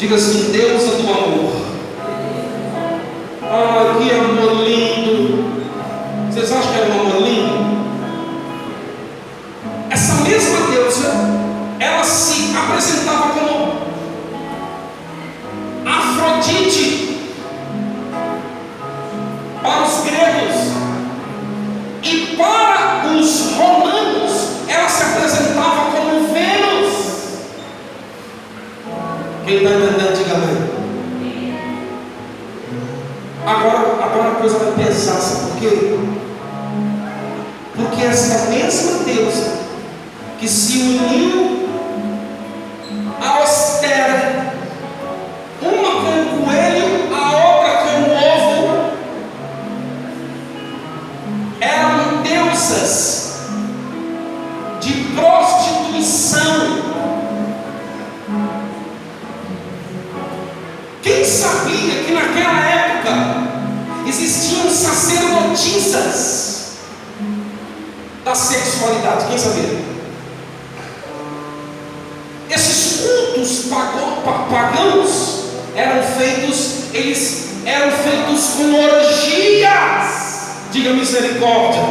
Diga assim: deusa do amor. Ah, que amor lindo. Vocês acham que é um amor lindo? Essa mesma deusa, ela se apresentava como Afrodite para os gregos, e para os romanos ela se apresentava como Vênus. Quem está entendendo, diga amém. Agora a coisa vai pesar, sabe por quê? Porque essa mesma deusa que se uniu a Ostera, uma com o coelho, a outra com o ovo, eram deusas de prostituição. Quem sabia que naquela época existiam sacerdotisas da sexualidade? Quem sabia? Esses cultos pagãos eram feitos com orgias. Diga misericórdia.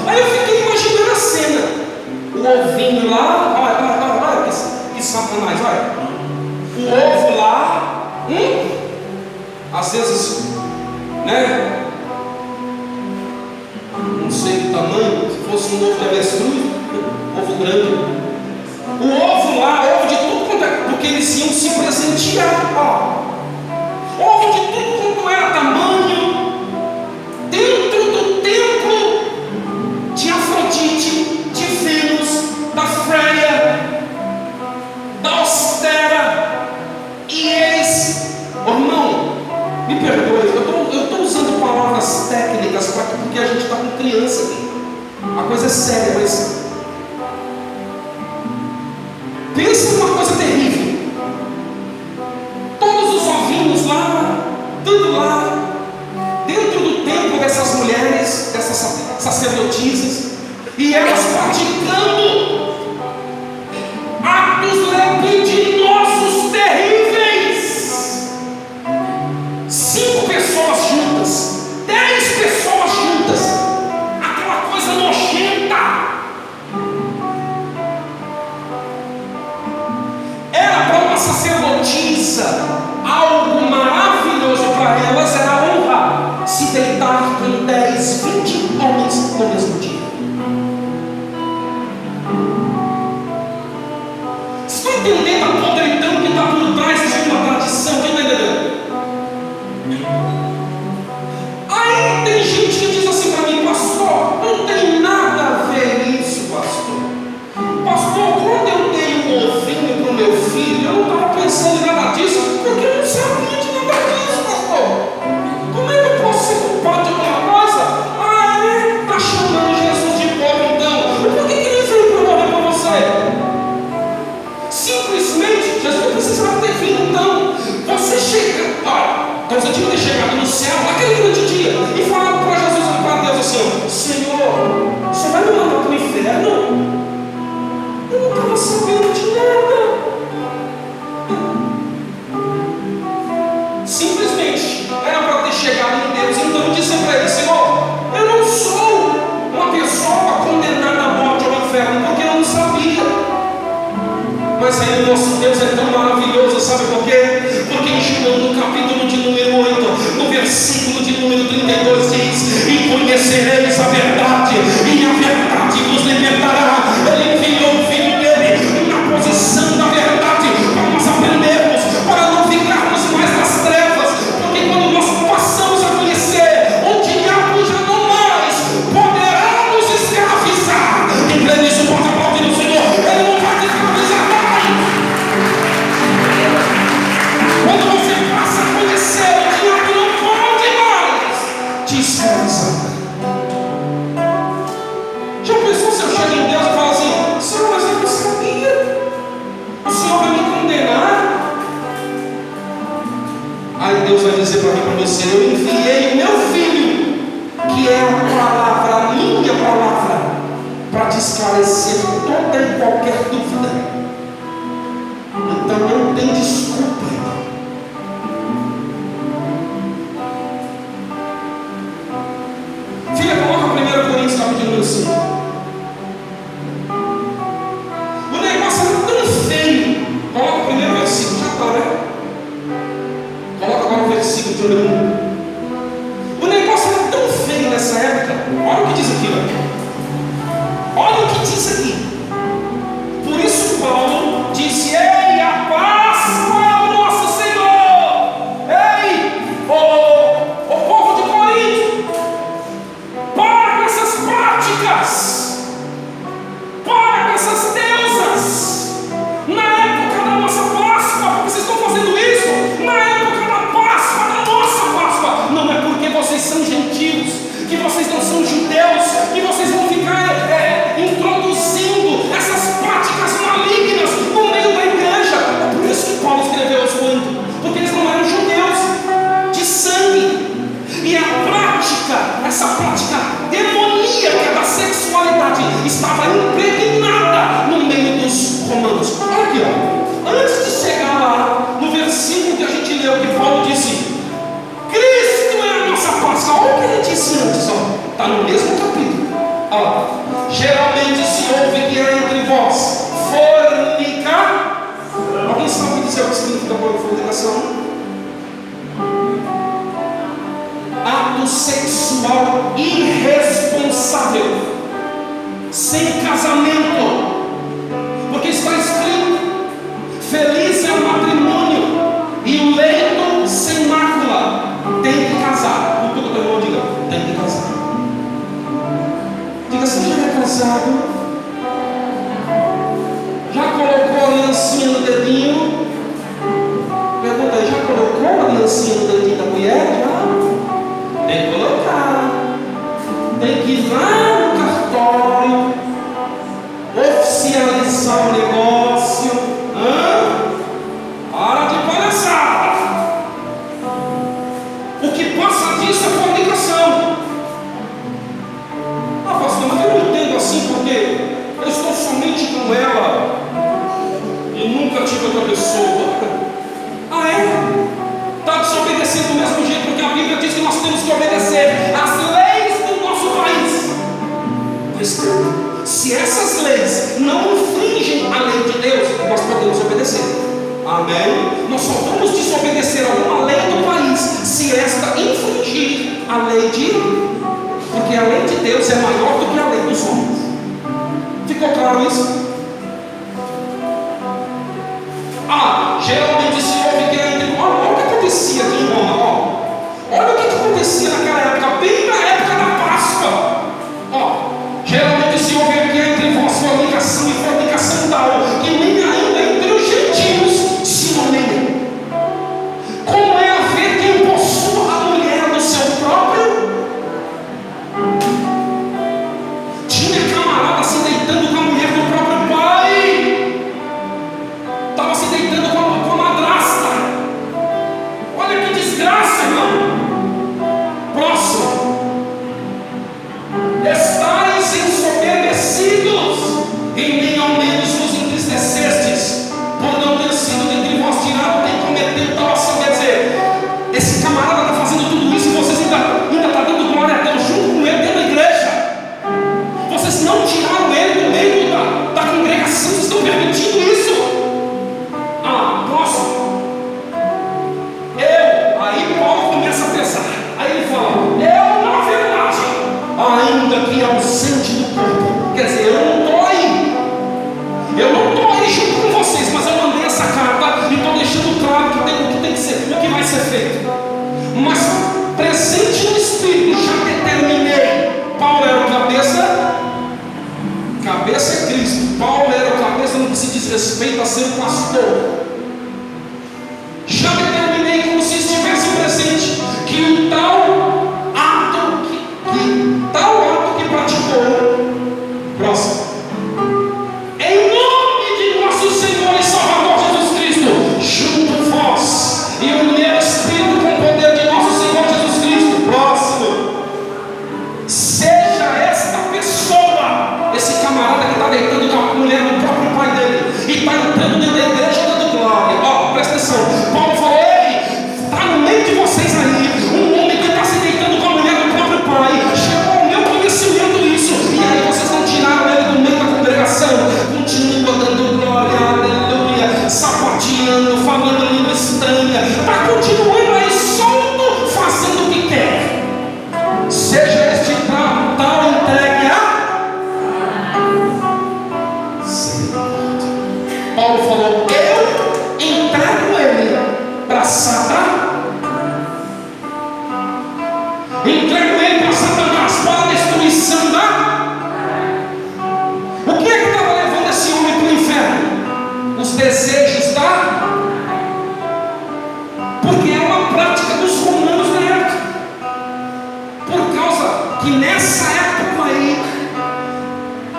Aí eu fiquei imaginando a cena, o ovinho lá, olha que satanás, olha, o ovo lá, às vezes, né, não sei o tamanho, se fosse um ovo de avestruz, ovo grande, o ovo lá, ovo de tudo quanto é, porque eles iam se presentear, ovo de tudo quanto era tamanho, dentro do templo de Afrodite, de Vênus, da Freia, da Ostera. E eles, irmão, me perdoe, eu estou usando palavras técnicas porque a gente está com criança aqui, a coisa é séria, mas pensa numa coisa terrível. Todos os ovinhos lá, tudo lá, dentro do templo dessas mulheres, dessas sacerdotisas, e elas praticando atos libidinosos terríveis. 5 pessoas juntas, 10 pessoas juntas, aquela coisa nojenta. Era para uma sacerdotisa algo maravilhoso para elas, era a honra se deitar com 10, 20 homens no mesmo dia. Você está entendendo a podridão que está por trás de uma tradição? Quem está entendendo? Aí tem gente que diz assim para mim: pastor, não tem nada a ver isso, pastor. Pastor, quando eu dei um ovinho para o meu filho, eu não estava pensando em nada disso, porque eu não sabia de nada disso, pastor. Como é que eu posso ser culpado de alguma coisa? Está chamando Jesus de pobre então? Por que ele veio para morrer para você? Simplesmente, Jesus não precisava ter vindo então. Você chega, olha, então você tinha que ter chegado no céu naquele grande dia e falado para Jesus e para Deus assim: Senhor, você vai me mandar para o inferno? Eu não estava sabendo de nada. Simplesmente era para ter chegado em Deus então dizer para ele: Senhor, eu não sou uma pessoa condenada à morte ou ao inferno, porque eu não sabia. Mas aí o nosso Deus é tão maravilhoso, sabe por quê? Porque em João, no capítulo de número 8, no versículo de número 32 diz: e conhecereis a verdade, e a verdade vos libertará. Ele enviou o Filho dele na posição da verdade, para nós aprendermos, para não ficarmos mais nas trevas, porque quando nós passamos a conhecer, o diabo já não mais poderá nos escravizar. Quem crê nisso pode aplaudir o Senhor. Ele não vai te escravizar mais. Quando você passa a conhecer, o diabo não pode mais te escravizar. Já pensou se eu chego em Deus e falo assim: Senhor, mas eu não sabia, o Senhor vai me condenar? Aí Deus vai dizer para mim, para você: eu enviei o meu Filho, que é a palavra, a minha palavra, para te esclarecer toda e qualquer dúvida. Então não tem desculpa fica com a fornicação. Ato sexual irresponsável, sem casamento, porque está escrito: feliz é o matrimônio e o leito sem mácula. Tem que casar. O teu irmão diga: tem que casar. Diga: você já é casado? Já colocou a aliancinha no dedinho? Pergunta aí: já colocou a aliancinha no dedinho da mulher? Já? Tem que colocar. Tem que ir lá no cartório, oficializar o negócio. Para de palhaçada. O que passa disso é fornicação. Ah, pastor, mas eu não entendo assim, porque eu estou somente com ela e nunca tive outra pessoa. Ah, é? Está desobedecendo do mesmo jeito, porque a Bíblia diz que nós temos que obedecer às leis do nosso país. Se essas leis não infringem a lei de Deus, nós podemos obedecer. Amém? Nós só vamos desobedecer a uma lei do país se esta infringir a lei de Deus, porque a lei de Deus é maior do que a lei dos homens. Ficou claro isso? Geralmente se ouve que olha o que acontecia aqui em Roma. Olha o que acontecia naquela época, bem na época da Páscoa. Geralmente se ouve aqui entre vós fornicação e fornicação tal, que nem ainda entre os gentios se nomeia. Como é haver quem possua a mulher do seu próprio? Tinha camarada se deitando com a mulher do próprio pai. Estava se deitando com a madrasta. Olha que desgraça, irmão. Próximo. Estais ensoberbecidos, e nem ao menos vos entristecestes, por não ter sido dentre vós tirado quem cometeu tal ação. Quer dizer, esse camarada está fazendo tudo isso e vocês ainda estão dando glória a Deus junto com ele dentro da igreja. Vocês não tiraram ele do meio da congregação, vocês estão permitindo isso. Próximo. Aí Paulo começa a pensar. Aí ele fala: eu, na verdade, ainda que ausente do corpo, quer dizer, eu não estou aí. Eu não estou aí junto com vocês, mas eu mandei essa carta e estou deixando claro que o que tem que ser, o que vai ser feito. Mas presente no Espírito, já determinei. Paulo era o cabeça. Cabeça é Cristo. Paulo era o cabeça no que se diz respeito a ser pastor. Já determinei, como se estivesse presente, que o tal ato que praticou, próximo, em nome de nosso Senhor e Salvador Jesus Cristo, junto vós e o meu Espírito com o poder de nosso Senhor Jesus Cristo, próximo, seja esta pessoa, esse camarada que está deitando com a mulher do próprio pai dele e está entrando dentro da igreja dando glória. Presta atenção. Paulo falou: está no meio de vocês aí um homem que está se deitando com a mulher do próprio pai. Chegou ao meu conhecimento isso, e aí vocês não tiraram ele do meio da congregação. Continua dando glória, aleluia, sapateando, falando língua estranha, está continuando aí solto, fazendo o que quer. Seja este tal entregue a Paulo falou: eu entrego ele para Satanás. Entrego ele para Satanás, para a destruição O que é que estava levando esse homem para o inferno? Os desejos porque é uma prática dos romanos na época. Por causa que nessa época aí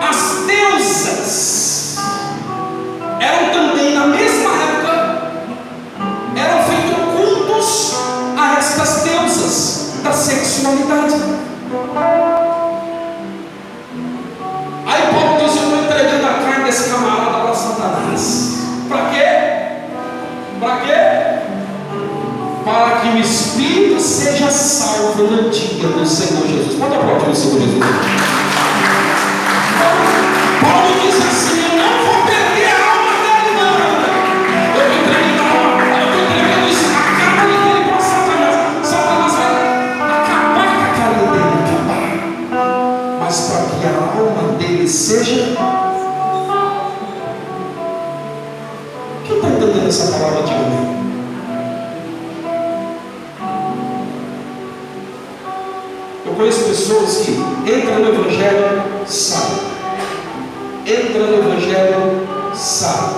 as deusas eram também, na mesma época, eram feitos cultos a estas deusas da sexualidade. Aí Paulo diz: eu estou entregando a carne desse camarada para Satanás. Para quê? Para quê? Para que o espírito seja salvo no dia do Senhor Jesus. Pode aplaudir o Senhor Jesus. Paulo diz assim: eu não vou perder a alma dele, não. Eu vou entregar a alma. conheço pessoas que entram no Evangelho, saem. Entra no Evangelho, sai.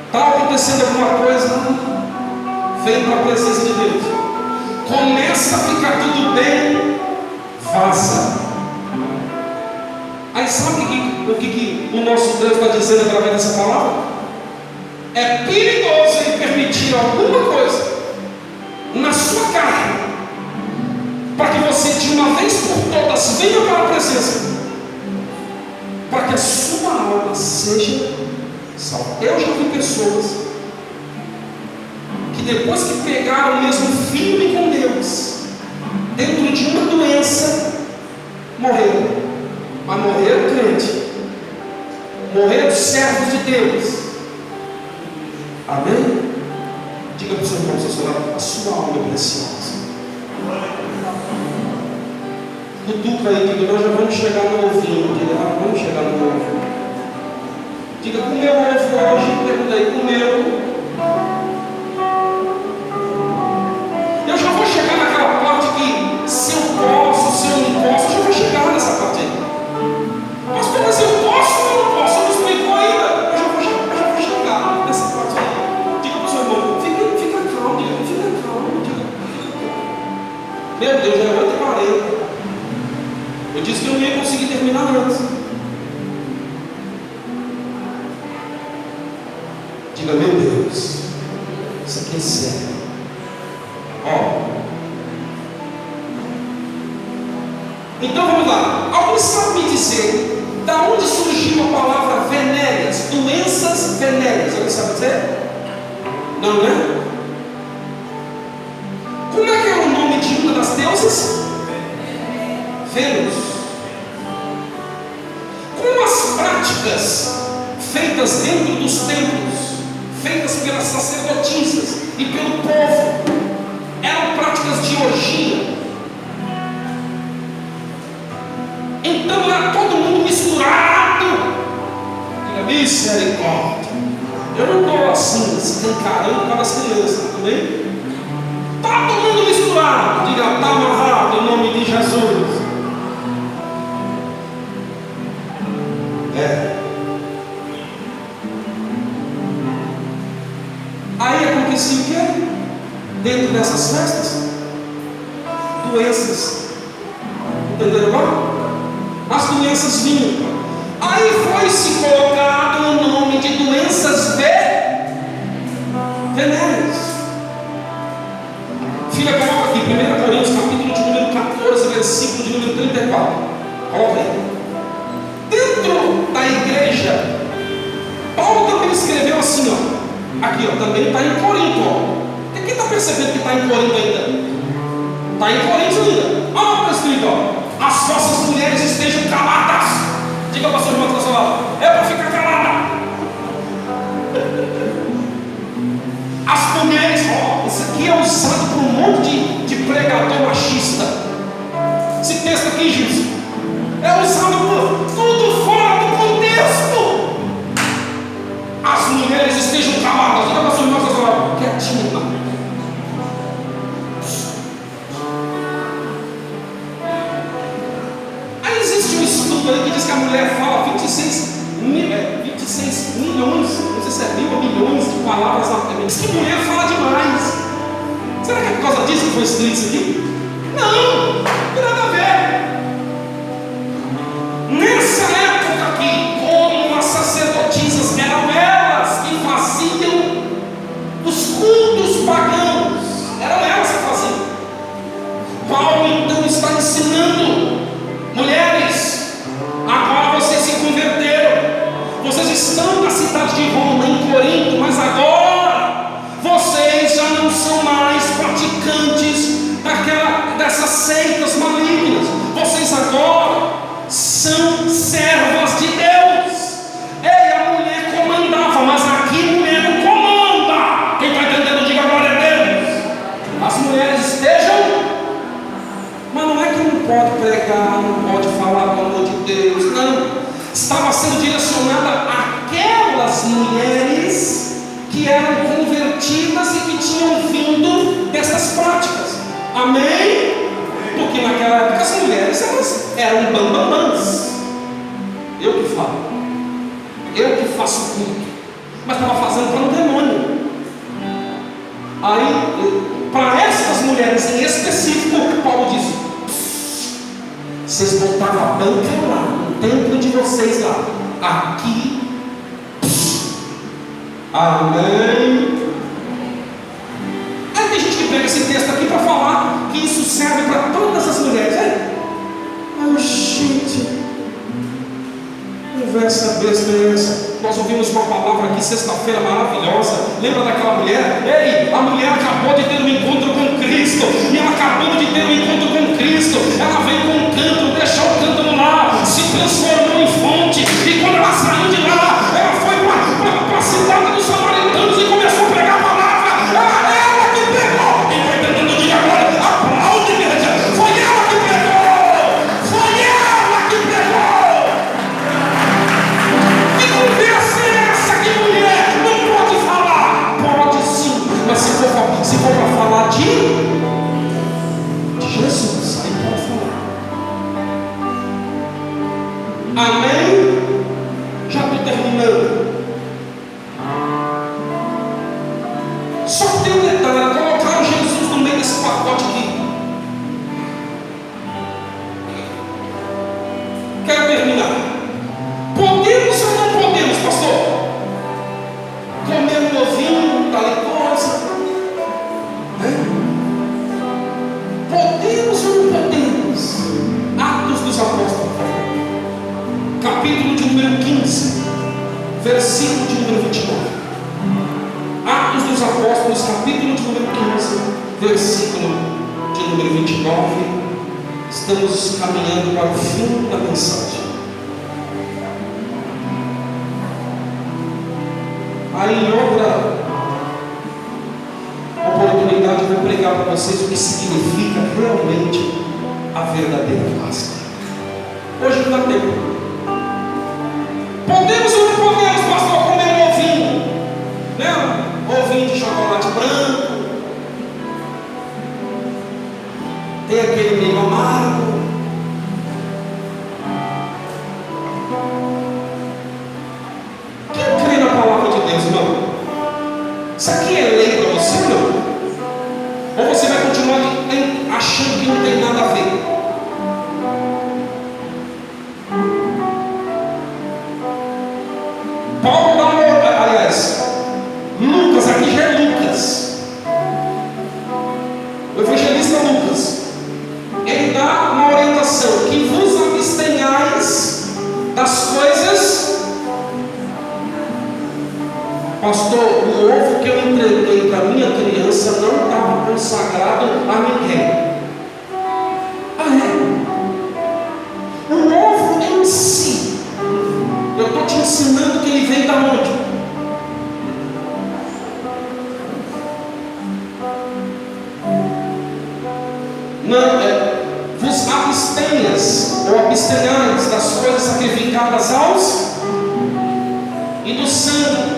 Está acontecendo alguma coisa, vem para a presença de Deus. Começa a ficar tudo bem, vaza. Aí sabe o que o nosso Deus está dizendo através dessa palavra? É perigoso ele permitir alguma coisa na sua carne, para que você de uma vez por todas venha para a presença, para que a sua alma seja salva. Eu já vi pessoas que depois que pegaram mesmo firme com Deus, dentro de uma doença, morreram. Mas morreram crente, morreram servos de Deus. Amém? Diga para o seu irmão, a sua alma é preciosa. Cutuca aí, diga, nós já vamos chegar no ovinho. Diga, vamos chegar no ovo. Diga, comeu ovo hoje? Pergunta aí, comeu? Eu já vou chegar naquela parte que se eu posso, se eu não posso, eu já vou chegar nessa parte aí. Mas se eu posso ou não posso, eu não explicou ainda. Eu já vou chegar nessa parte aí. Diga para o seu irmão, fica calmo, diga, fica calmo, diga. Meu Deus, já é 8h40. Eu disse que eu não ia conseguir terminar antes. Diga, meu Deus, isso aqui é sério. Então vamos lá. Alguém sabe me dizer da onde surgiu a palavra venéreas? Doenças venéreas. Alguém sabe dizer? Não, né? Como é que é o nome de uma das deusas? Vênus. Como as práticas feitas dentro dos templos, feitas pelas sacerdotisas e pelo povo, eram práticas de orgia. Então era todo mundo misturado. Diga, misericórdia. Eu não estou assim, escancarando para as crianças, também. Está todo mundo misturado. Diga, está amarrado em nome de Jesus. Aí acontecia o quê? Dentro dessas festas, doenças. Entenderam agora? As doenças vinham. Aí foi-se colocado o nome de doenças venéreas. Filha, coloca aqui, 1 Coríntios, capítulo de número 14, versículo de número 34. Coloca aí. Dentro da igreja, Paulo também escreveu assim, ó. Aqui, ó, também está em Corinto, ó. Quem está percebendo que está em Corinto ainda? Está em Corinto ainda. Olha para escrito, ó. As vossas mulheres estejam caladas. Diga para o seu irmão que está ao seu lado, é para ficar calada. As mulheres, ó, isso aqui é usado por um monte de pregador machista. Esse texto aqui, Jesus, é usado por tudo fora do contexto. As mulheres estejam caladas. Diga para o seu irmão que está ao seu lado, quietinho, irmão. Existe um estudo aí que diz que a mulher fala 26 milhões, não sei se é mil ou milhões de palavras na tempo. Diz que a mulher fala demais. Será que é por causa disso que foi escrito isso aqui? Não, não tem nada a ver. Nessa época aqui, como as sacerdotisas eram elas que faziam os cultos pagãos, eram elas que faziam. Paulo então está ensinando: mulheres, agora vocês se converteram, vocês estão na cidade de Roma, em Corinto, mas agora vocês já não são mais praticantes dessas seitas malignas. Vocês agora são servas de Deus. Ei, a mulher comandava, mas aqui mulher não comanda. Quem está entendendo, diga glória a Deus. As mulheres estejam, mas não é que não pode pregar, não pode falar do amor de Deus, não. Estava sendo direcionada àquelas mulheres que eram convertidas e que tinham vindo dessas práticas. Amém? Porque naquela época eram bambambãs. Eu que falo, eu que faço culto, mas estava fazendo para um demônio. Aí, para essas mulheres em específico, Paulo diz: vocês botavam a banca lá, no templo de vocês lá, aqui, amém. Aí tem gente que pega esse texto aqui para falar que isso serve para todas as mulheres. Oh, gente, conversa besta é essa? Nós ouvimos uma palavra aqui sexta-feira maravilhosa. Lembra daquela mulher? Ei, a mulher acabou de ter um encontro com Cristo. E ela acabou de ter um encontro com Cristo. Ela veio com um canto, deixou o canto no lar, se transformou em fonte. E quando ela saiu de lá, ela foi para a cidade dos samaritanos e começou a pregar a palavra. Era ela que pregou. Quem está entendendo de agora? Aplaude, igreja. Foi ela que pregou. Foi ela que pregou. Que conversa é essa que mulher não pode falar? Pode sim, mas se for para falar de Jesus, aí pode falar. Amém? Já estou terminando. Só que tem um detalhe: colocaram Jesus no meio desse pacote aqui. Quero terminar. Podemos ou não podemos, pastor? Comer um ovinho, tal coisa? Podemos ou não podemos? Atos dos Apóstolos, capítulo de número 15, versículo de número 29. Atos dos Apóstolos, capítulo de número 15, versículo de número 29. Estamos caminhando para o fim da mensagem. Aí em outra oportunidade eu vou pregar para vocês o que significa realmente a verdadeira Páscoa. Hoje não dá tempo. Podemos ou não podemos, pastor, comer um ovinho? Né? Ovinho de chocolate branco. Tem aquele meio amargo. Quem crê na palavra de Deus, irmão? Isso aqui é lei para você, não? Ou você vai continuar achando que não tem nada a ver? Paulo dá uma, aliás, Lucas, aqui já é Lucas, o evangelista Lucas, ele dá uma orientação: que vos abstenhais das coisas. Pastor, o ovo que eu entreguei para minha criança não estava consagrado a ninguém. Ah, é? O ovo em si, eu estou te ensinando que ele veio da onde? Não, vos abstenhas ou abstenhais das coisas sacrificadas aos e do sangue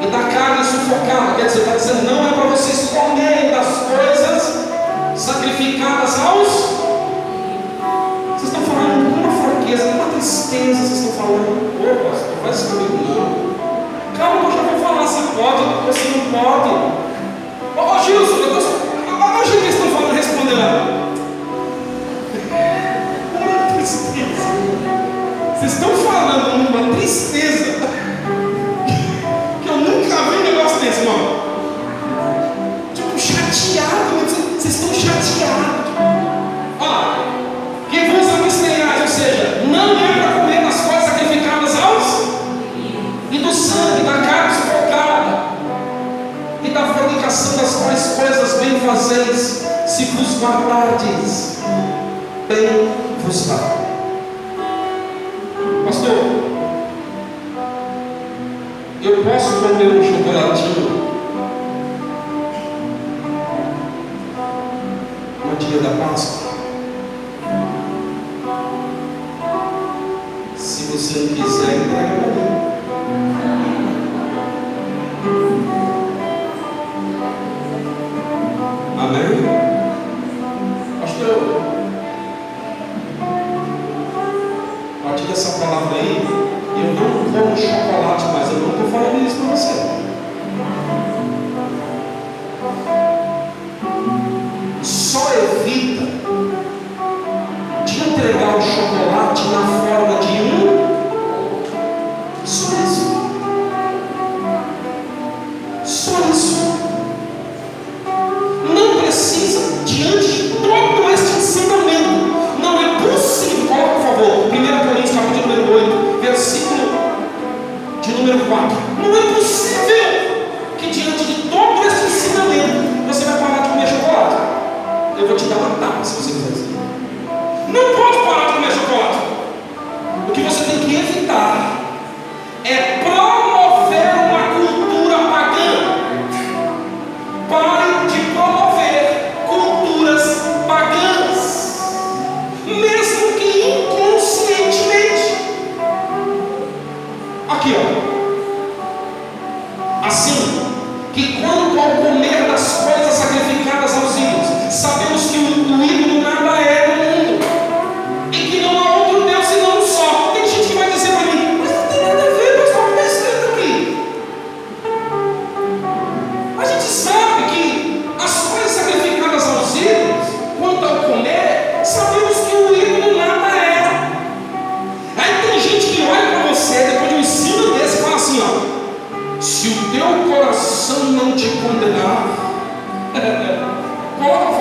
e da carne sufocada. Quer dizer, está dizendo, não é para vocês comerem das coisas sacrificadas aos. Vocês estão falando com uma fraqueza, com uma tristeza. Vocês estão falando: ô pastor, faz isso comigo não. Calma, eu já vou falar se pode ou se não pode. Ô Gilson, olha o jeito que eles estão falando, respondendo. Uma tristeza. Vocês estão falando uma tristeza. Nunca vi um negócio desse, irmão. Tipo, chateado. Vocês estão chateados. Olha, que vos abstenhais, ou seja, não é para comer das coisas sacrificadas aos e do sangue, da carne sufocada e da fornicação, das quais coisas bem fazeis, se vos guardardes, bem vos dá. Pastor, eu posso comer um chocolatinho no dia da Páscoa? Se você não quiser, entrega para mim. Amém? Pastor,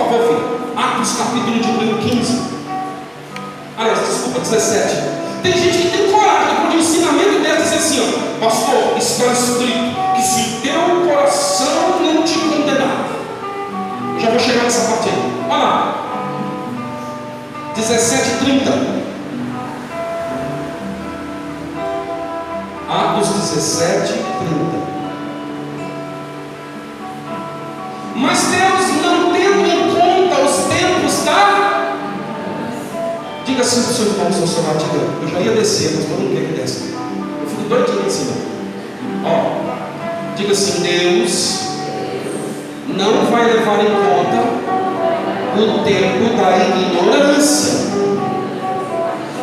favor, filho. Atos capítulo de número 15. Aliás, desculpa, 17. Tem gente que tem coragem, quando o ensinamento deve dizer assim, ó, pastor, está escrito que se teu coração não te condenar. Eu já vou chegar nessa parte aí. Olha lá. 17:30. Atos 17:30. Mas Deus, não tendo em conta os tempos da... Diga assim para o seu irmão, seu celular, diga, eu já ia descer, mas eu não quero que desça. Eu fico doidinho em cima. Ó, diga assim, Deus não vai levar em conta o tempo da ignorância.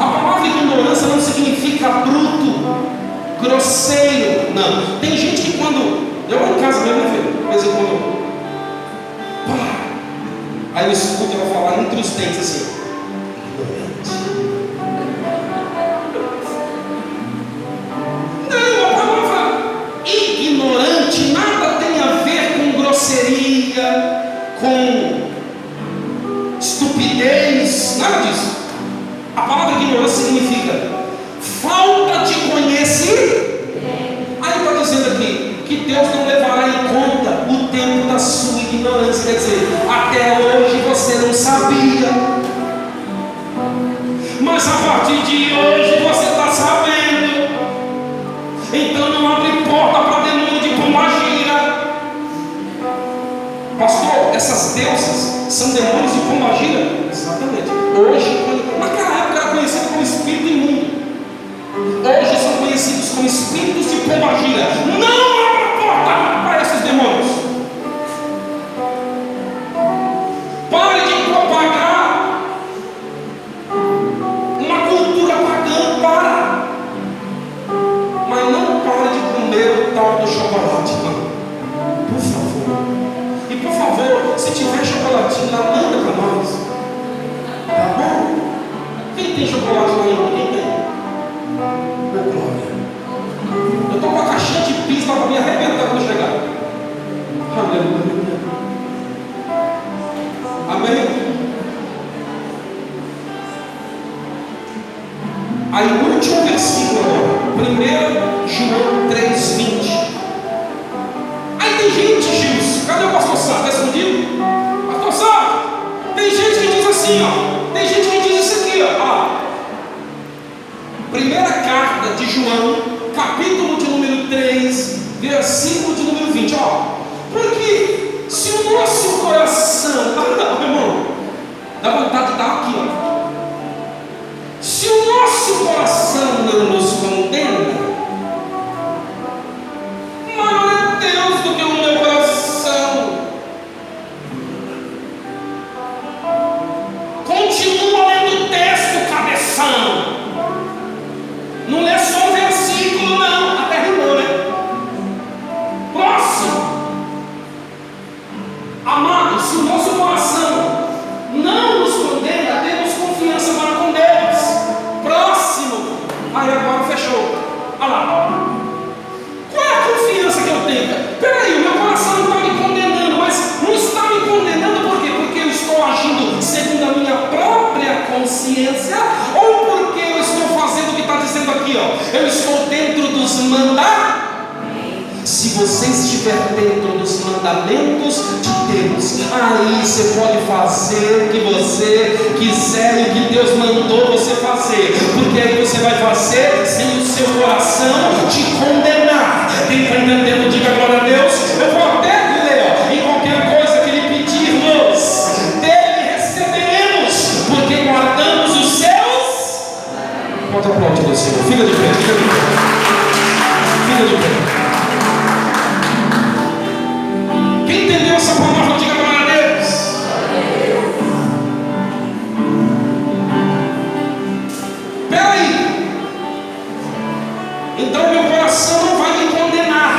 A palavra ignorância não significa bruto, grosseiro, não. Tem gente que quando... Eu vou em casa mesmo, né, filho? De vez em quando... Aí eu escuto ela falar entre os dentes assim, ignorante. Não, a palavra ignorante nada tem a ver com grosseria, com estupidez, nada disso. A palavra ignorância significa falta de conhecimento. Aí está dizendo aqui que Deus não levará em conta o tempo da sua ignorância. Quer dizer, até hoje você não sabia, mas a partir de hoje você está sabendo. Então não abre porta para demônio de pombagira. Pastor, essas deusas são demônios de pombagira? Exatamente. Hoje, naquela época era conhecido como espírito imundo. Hoje são conhecidos como espíritos de pombagira. Não abra porta para esses demônios. Pare de propagar uma cultura pagã, para. Mas não pare de comer o tal do chocolate, não. Por favor. E por favor, se tiver chocolatinho lá, manda para nós. Tá bom? Quem tem chocolate lá em quem tem? Oh, glória. Eu estou com uma caixinha de pizza para me arrebentar quando chegar. Aleluia. Amém? Aí o último versículo agora, 1 João 3:20. Aí tem gente, Gils, cadê o pastor Sá? Está escondido? Pastor Sá, tem gente que diz assim, ó. Tem gente que diz isso aqui, ó. Primeira carta de João, capítulo de número 3, versículo de número 20, ó. Porque se o nosso coração, meu irmão, dá vontade de dar aqui, ó. Se o nosso coração não nos condena, maior é Deus do que o meu coração. Continua lendo o texto, cabeção. Não lê só um versículo, não. Até rimou, né? Próximo. Amado, se o nosso coração não nos condena, temos confiança para com Deus. Próximo. Aí agora fechou. Olha lá. Qual é a confiança que eu tenho? Peraí, o meu coração não está me condenando, mas não está me condenando por quê? Porque eu estou agindo segundo a minha própria consciência, ou porque eu estou fazendo o que está dizendo aqui, ó. Eu estou dentro dos mandamentos. Se você estiver dentro dos mandamentos de Deus, aí você pode fazer o que você quiser e o que Deus mandou você fazer, porque aí você vai fazer sem o seu coração te condenar. Quem está entendendo, diga glória a Deus. Eu vou até ler, em qualquer coisa que Ele pedir-nos, dele receberemos, porque guardamos os seus. Pode aplaudir o Senhor. Fica de pé, fica de pé. Fica de pé. Quem entendeu essa palavra, diga glória a Deus. Peraí. Então meu coração não vai me condenar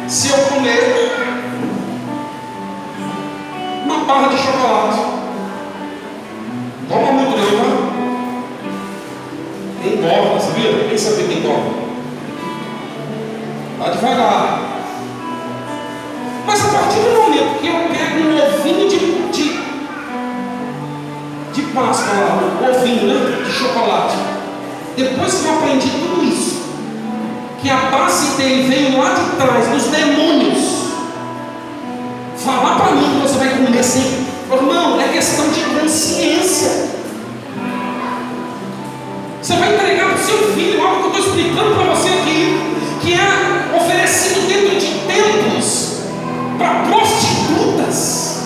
se eu comer uma barra de chocolate. Toma muito não, tá? Engorda, sabia? Quem sabia que engorda? Vai devagar. Mas a partir do momento que eu pego um ovinho de Páscoa lá, o ovinho, né? De chocolate. Depois que eu aprendi tudo isso, que a base dele veio lá de trás, dos demônios, falar para mim que você vai comer assim, irmão, é questão de consciência. Você vai entregar para o seu filho algo que eu estou explicando para você aqui, que é oferecido dentro de templos para prostitutas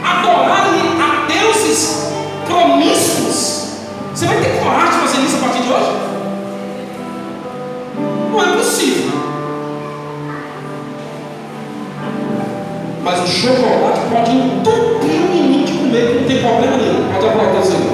adorarem a deuses promíscuos. Você vai ter coragem de fazer isso a partir de hoje? Não é possível. Mas o chocolate pode entupir o menino de comer, que não tem problema nenhum. Pode aplaudir assim.